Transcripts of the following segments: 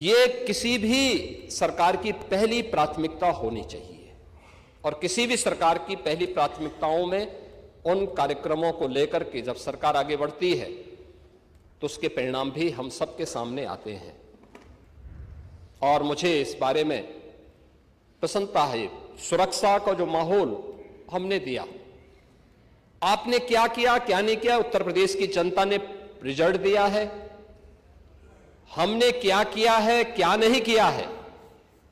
ये किसी भी सरकार की पहली प्राथमिकता होनी चाहिए और किसी भी सरकार की पहली प्राथमिकताओं में उन कार्यक्रमों को लेकर के जब सरकार आगे बढ़ती है तो उसके परिणाम भी हम सबके सामने आते हैं। और मुझे इस बारे में प्रसन्नता है, सुरक्षा का जो माहौल हमने दिया, आपने क्या किया क्या नहीं किया, उत्तर प्रदेश की जनता ने रिजल्ट दिया है। हमने क्या किया है क्या नहीं किया है,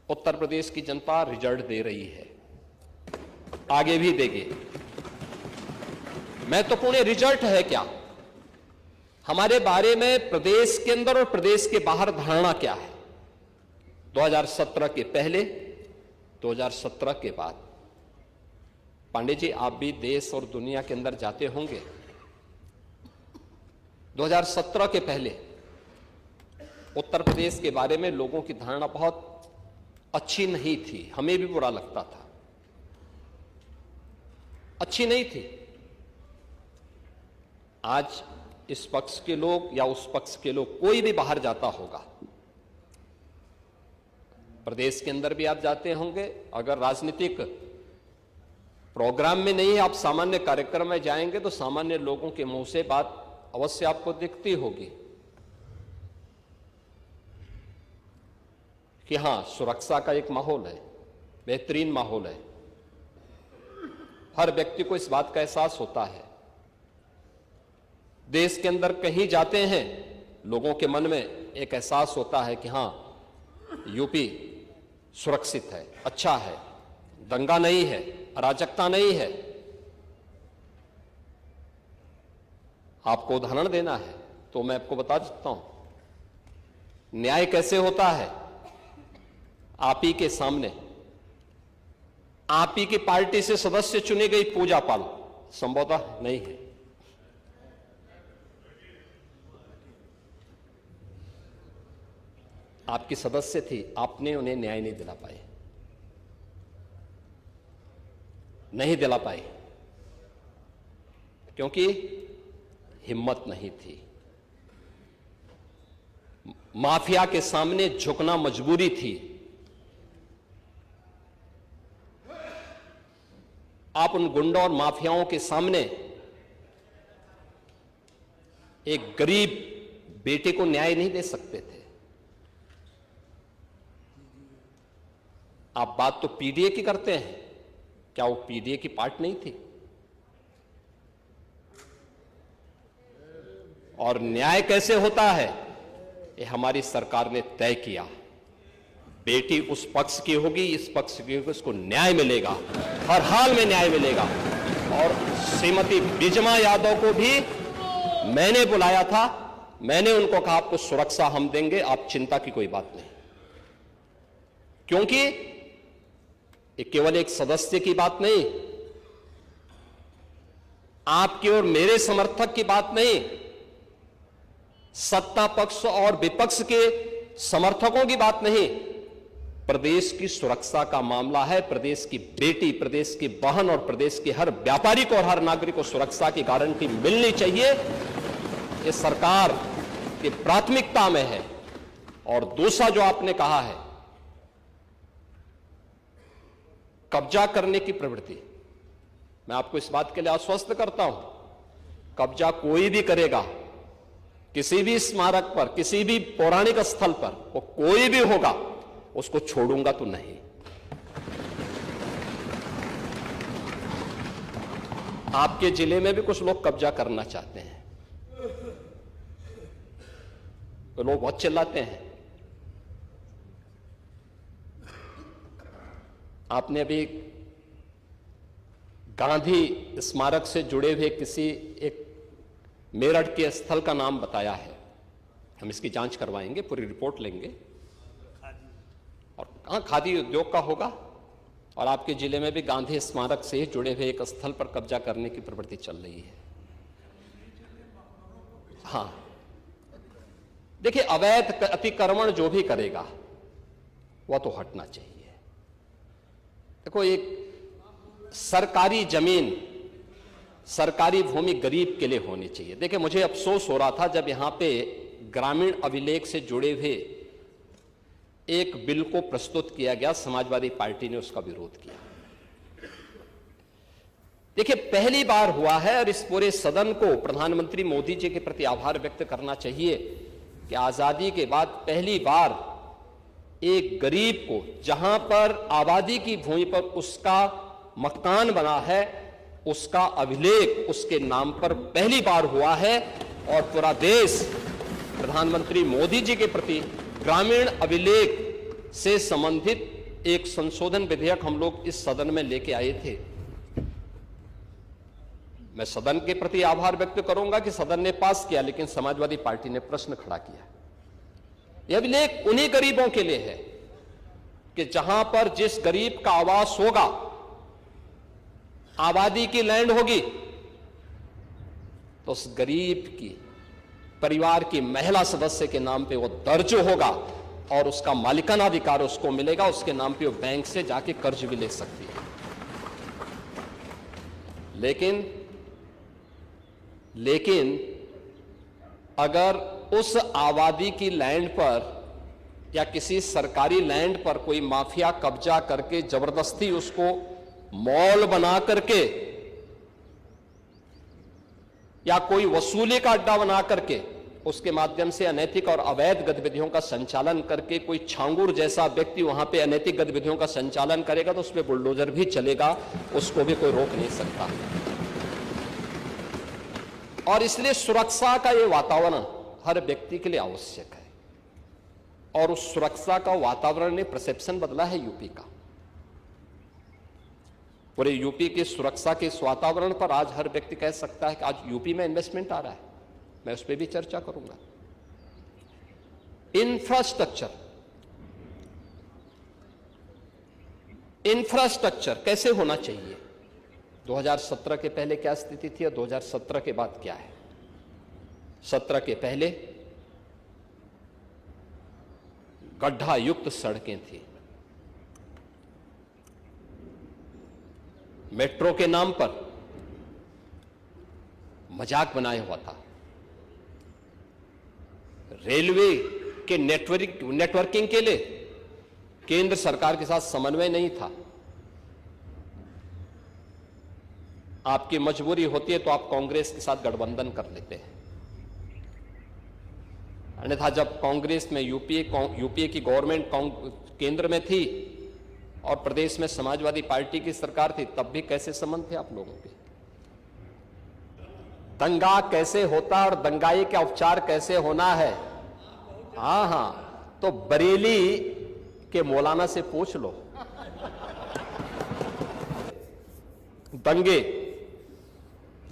उत्तर प्रदेश की जनता रिजल्ट दे रही है, आगे भी देगी। महत्वपूर्ण रिजल्ट है क्या, हमारे बारे में प्रदेश के अंदर और प्रदेश के बाहर धारणा क्या है, 2017 के पहले 2017 के बाद। पांडे जी, आप भी देश और दुनिया के अंदर जाते होंगे। 2017 के पहले उत्तर प्रदेश के बारे में लोगों की धारणा बहुत अच्छी नहीं थी, हमें भी बुरा लगता था, अच्छी नहीं थी। आज इस पक्ष के लोग या उस पक्ष के लोग, कोई भी बाहर जाता होगा, प्रदेश के अंदर भी आप जाते होंगे, अगर राजनीतिक प्रोग्राम में नहीं, आप सामान्य कार्यक्रम में जाएंगे तो सामान्य लोगों के मुंह से बात अवश्य आपको दिखती होगी कि हां, सुरक्षा का एक माहौल है, बेहतरीन माहौल है। हर व्यक्ति को इस बात का एहसास होता है। देश के अंदर कहीं जाते हैं, लोगों के मन में एक एहसास होता है कि हां, यूपी सुरक्षित है, अच्छा है, दंगा नहीं है, अराजकता नहीं है। आपको उदाहरण देना है तो मैं आपको बता देता हूं, न्याय कैसे होता है। आप ही के सामने आप ही की पार्टी से सदस्य चुनी गई पूजा पाल संभवतः नहीं है, आपकी सदस्य थी, आपने उन्हें न्याय नहीं दिला पाए, नहीं दिला पाए क्योंकि हिम्मत नहीं थी। माफिया के सामने झुकना मजबूरी थी। आप उन गुंडों और माफियाओं के सामने एक गरीब बेटे को न्याय नहीं दे सकते थे। आप बात तो पीडीए की करते हैं, क्या वो पीडीए की पार्ट नहीं थी? और न्याय कैसे होता है, ये हमारी सरकार ने तय किया। बेटी उस पक्ष की होगी, इस पक्ष की होगी, उसको न्याय मिलेगा, हर हाल में न्याय मिलेगा। और श्रीमती बिजमा यादव को भी मैंने बुलाया था, मैंने उनको कहा आपको सुरक्षा हम देंगे, आप चिंता की कोई बात नहीं। क्योंकि ये केवल एक सदस्य की बात नहीं, आपके और मेरे समर्थक की बात नहीं, सत्ता पक्ष और विपक्ष के समर्थकों की बात नहीं, प्रदेश की सुरक्षा का मामला है। प्रदेश की बेटी, प्रदेश की बहन और प्रदेश के हर व्यापारी को और हर नागरिक को सुरक्षा की गारंटी मिलनी चाहिए, ये सरकार की प्राथमिकता में है। और दूसरा जो आपने कहा है, कब्जा करने की प्रवृत्ति, मैं आपको इस बात के लिए आश्वस्त करता हूं, कब्जा कोई भी करेगा, किसी भी स्मारक पर, किसी भी पौराणिक स्थल पर, वो कोई भी होगा, उसको छोड़ूंगा तो नहीं। आपके जिले में भी कुछ लोग कब्जा करना चाहते हैं, तो लोग बहुत चिल्लाते हैं। आपने अभी गांधी स्मारक से जुड़े हुए किसी एक मेरठ के स्थल का नाम बताया है, हम इसकी जांच करवाएंगे, पूरी रिपोर्ट लेंगे। और कहां खादी उद्योग का होगा, और आपके जिले में भी गांधी स्मारक से जुड़े हुए एक स्थल पर कब्जा करने की प्रवृत्ति चल रही है। हां, देखिए, अवैध अतिक्रमण जो भी करेगा वह तो हटना चाहिए। देखो, एक सरकारी जमीन, सरकारी भूमि गरीब के लिए होनी चाहिए। देखिए, मुझे अफसोस हो रहा था जब यहां पे ग्रामीण अभिलेख से जुड़े हुए एक बिल को प्रस्तुत किया गया, समाजवादी पार्टी ने उसका विरोध किया। देखिए, पहली बार हुआ है और इस पूरे सदन को प्रधानमंत्री मोदी जी के प्रति आभार व्यक्त करना चाहिए कि आजादी के बाद पहली बार एक गरीब को, जहां पर आबादी की भूमि पर उसका मकान बना है, उसका अभिलेख उसके नाम पर पहली बार हुआ है। और पूरा देश प्रधानमंत्री मोदी जी के प्रति ग्रामीण अभिलेख से संबंधित एक संशोधन विधेयक हम लोग इस सदन में लेके आए थे। मैं सदन के प्रति आभार व्यक्त करूंगा कि सदन ने पास किया, लेकिन समाजवादी पार्टी ने प्रश्न खड़ा किया। यह अभिलेख उन्हीं गरीबों के लिए है कि जहां पर जिस गरीब का आवास होगा, आबादी की लैंड होगी, तो उस गरीब की परिवार की महिला सदस्य के नाम पे वो दर्ज होगा और उसका मालिकाना अधिकार उसको मिलेगा। उसके नाम पे वो बैंक से जाके कर्ज भी ले सकती है। लेकिन अगर उस आबादी की लैंड पर या किसी सरकारी लैंड पर कोई माफिया कब्जा करके जबरदस्ती उसको मॉल बना करके या कोई वसूली का अड्डा बना करके उसके माध्यम से अनैतिक और अवैध गतिविधियों का संचालन करके कोई छांगुर जैसा व्यक्ति वहां पे अनैतिक गतिविधियों का संचालन करेगा, तो उसमें बुलडोजर भी चलेगा, उसको भी कोई रोक नहीं सकता। और इसलिए सुरक्षा का यह वातावरण हर व्यक्ति के लिए आवश्यक है, और उस सुरक्षा का वातावरण ने परसेप्शन बदला है यूपी का। पूरे यूपी की सुरक्षा के इस वातावरण पर आज हर व्यक्ति कह सकता है कि आज यूपी में इन्वेस्टमेंट आ रहा है। मैं उस पर भी चर्चा करूंगा। इंफ्रास्ट्रक्चर कैसे होना चाहिए, 2017 के पहले क्या स्थिति थी और 2017 के बाद क्या है। 17 के पहले गड्ढा युक्त सड़कें थी, मेट्रो के नाम पर मजाक बनाया हुआ था, रेलवे के नेटवर्किंग के लिए केंद्र सरकार के साथ समन्वय नहीं था। आपकी मजबूरी होती है तो आप कांग्रेस के साथ गठबंधन कर लेते हैं, अन्यथा जब कांग्रेस में यूपीए की गवर्नमेंट केंद्र में थी और प्रदेश में समाजवादी पार्टी की सरकार थी, तब भी कैसे संबंध थे आप लोगों के। दंगा कैसे होता और दंगाई का उपचार कैसे होना है, हां, तो बरेली के मौलाना से पूछ लो। दंगे,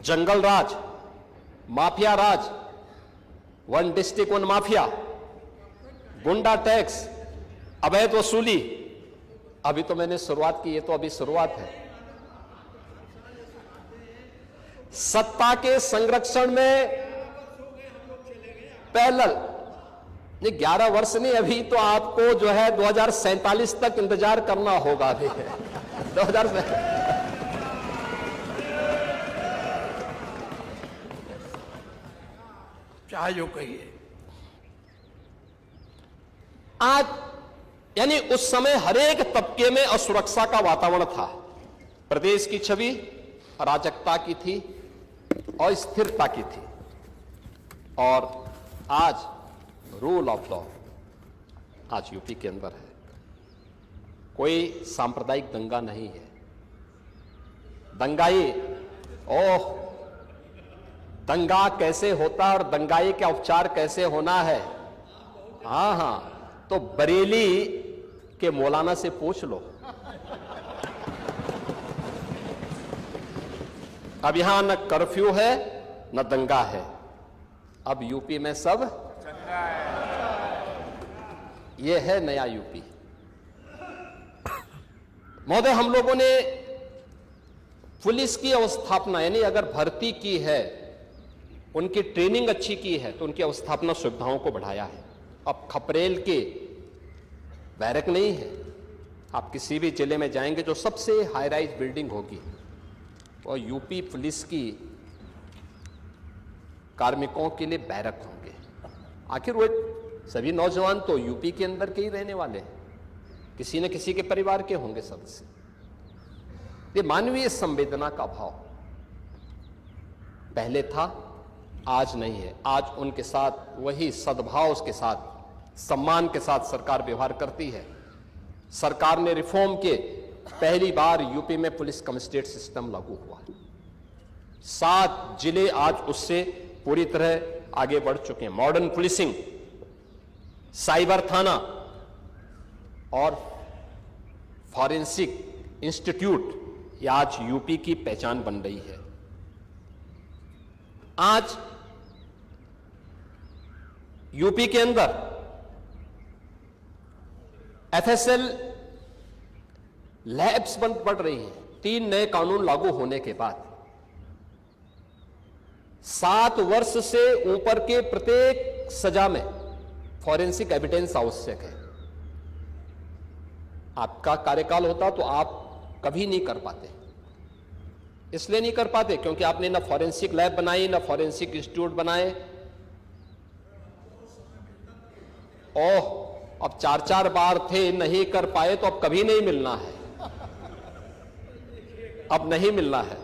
जंगल राज, माफिया राज, वन डिस्ट्रिक्ट वन माफिया, गुंडा टैक्स, अवैध वसूली, अभी तो मैंने शुरुआत की, ये तो अभी शुरुआत है। सत्ता के संरक्षण में पैरेलल, ये 11 वर्ष नहीं, अभी तो आपको जो है 2047 तक इंतजार करना होगा। अभी 2000 चाहे जो कहिए। आज यानी उस समय हरेक तबके में असुरक्षा का वातावरण था। प्रदेश की छवि अराजकता की थी और स्थिरता की थी, और आज रूल ऑफ लॉ आज यूपी के अंदर है। कोई सांप्रदायिक दंगा नहीं है। दंगाई, ओह, दंगा कैसे होता और दंगाई का उपचार कैसे होना है, हां, तो बरेली के मौलाना से पूछ लो। अब यहां न कर्फ्यू है न दंगा है, अब यूपी में सब ये है नया यूपी। महोदय, हम लोगों ने पुलिस की अवस्थापना, यानी अगर भर्ती की है, उनकी ट्रेनिंग अच्छी की है, तो उनकी अवस्थापना सुविधाओं को बढ़ाया है। अब खपरेल के बैरक नहीं है। आप किसी भी जिले में जाएंगे, जो सबसे हाई राइज बिल्डिंग होगी और यूपी पुलिस की कार्मिकों के लिए बैरक होंगे। आखिर वो सभी नौजवान तो यूपी के अंदर के ही रहने वाले हैं, किसी न किसी के परिवार के होंगे सदस्य। ये मानवीय संवेदना का भाव पहले था, आज नहीं है। आज उनके साथ वही सद्भाव के साथ, सम्मान के साथ सरकार व्यवहार करती है। सरकार ने रिफॉर्म के पहली बार यूपी में पुलिस कमिश्नरेट सिस्टम लागू हुआ है। 7 जिले आज उससे पूरी तरह आगे बढ़ चुके हैं। मॉडर्न पुलिसिंग, साइबर थाना और फॉरेंसिक इंस्टीट्यूट, ये आज यूपी की पहचान बन रही है। आज यूपी के अंदर एफएसएल लैब्स बंद पड़ रही हैं। 3 नए कानून लागू होने के बाद 7 वर्ष से ऊपर के प्रत्येक सजा में फॉरेंसिक एविडेंस आवश्यक है। आपका कार्यकाल होता तो आप कभी नहीं कर पाते। इसलिए नहीं कर पाते क्योंकि आपने ना फॉरेंसिक लैब बनाई, ना फॉरेंसिक इंस्टीट्यूट बनाए। ओह, अब 4-4 बार थे, नहीं कर पाए तो अब कभी नहीं मिलना है, अब नहीं मिलना है।